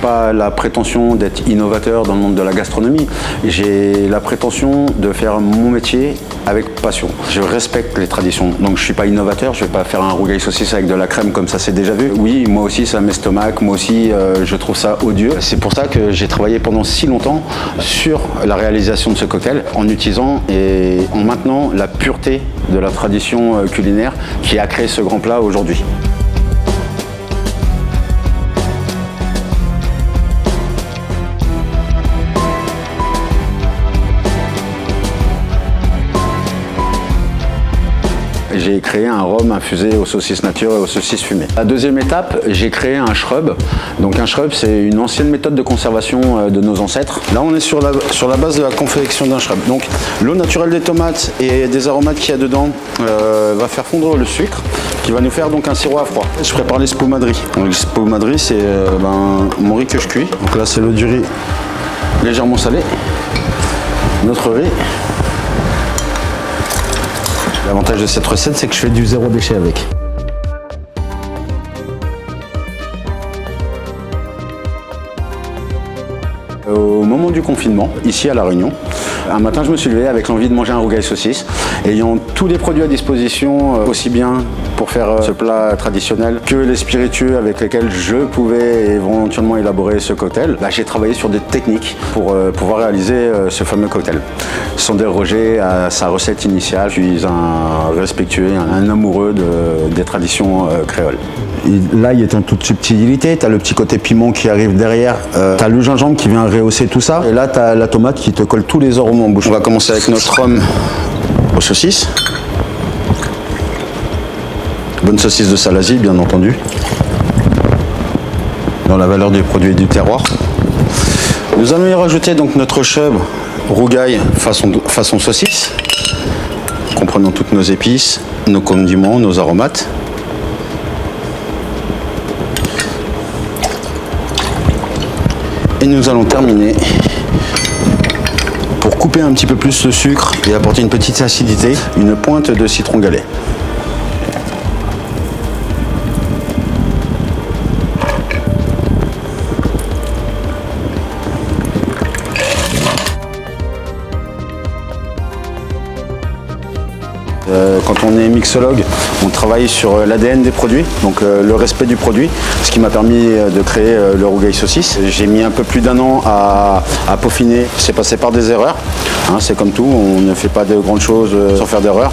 pas la prétention d'être innovateur dans le monde de la gastronomie. J'ai la prétention de faire mon métier avec passion. Je respecte les traditions, donc je suis pas innovateur, je vais pas faire un rougail saucisse avec de la crème comme ça c'est déjà vu. Oui, moi aussi ça m'estomac, moi aussi je trouve ça odieux. C'est pour ça que j'ai travaillé pendant si longtemps sur la réalisation de ce cocktail en utilisant et en maintenant la pureté de la tradition culinaire qui a créé ce grand plat aujourd'hui. J'ai créé un rhum infusé aux saucisses nature et aux saucisses fumées. La deuxième étape, j'ai créé un shrub. Donc un shrub, c'est une ancienne méthode de conservation de nos ancêtres. Là, on est sur la base de la confection d'un shrub. Donc l'eau naturelle des tomates et des aromates qu'il y a dedans va faire fondre le sucre, qui va nous faire donc un sirop à froid. Je prépare les spumadri. Donc les spumadri, c'est mon riz que je cuis. Donc là, c'est l'eau du riz légèrement salée. Notre riz. L'avantage de cette recette, c'est que je fais du zéro déchet avec. Au moment du confinement, ici à La Réunion, un matin je me suis levé avec l'envie de manger un rougail saucisse. Ayant tous les produits à disposition, aussi bien pour faire ce plat traditionnel que les spiritueux avec lesquels je pouvais éventuellement élaborer ce cocktail, j'ai travaillé sur des techniques pour pouvoir réaliser ce fameux cocktail. Sans déroger à sa recette initiale, je suis un respectueux, un amoureux des traditions créoles. L'ail est en toute subtilité, tu as le petit côté piment qui arrive derrière, tu as le gingembre qui vient rehausser tout ça, et là tu as la tomate qui te colle tous les arômes en bouche. On va commencer avec notre rhum aux saucisses. Bonne saucisse de Salazie, bien entendu. Dans la valeur des produits du terroir. Nous allons y rajouter donc notre shrub rougail façon saucisse, comprenant toutes nos épices, nos condiments, nos aromates. Et nous allons terminer pour couper un petit peu plus le sucre et apporter une petite acidité, une pointe de citron gallet. Quand on est mixologue, on travaille sur l'ADN des produits, donc le respect du produit, ce qui m'a permis de créer le rougail saucisse. J'ai mis un peu plus d'1 an à peaufiner, c'est passé par des erreurs, hein, c'est comme tout, on ne fait pas de grandes choses sans faire d'erreurs.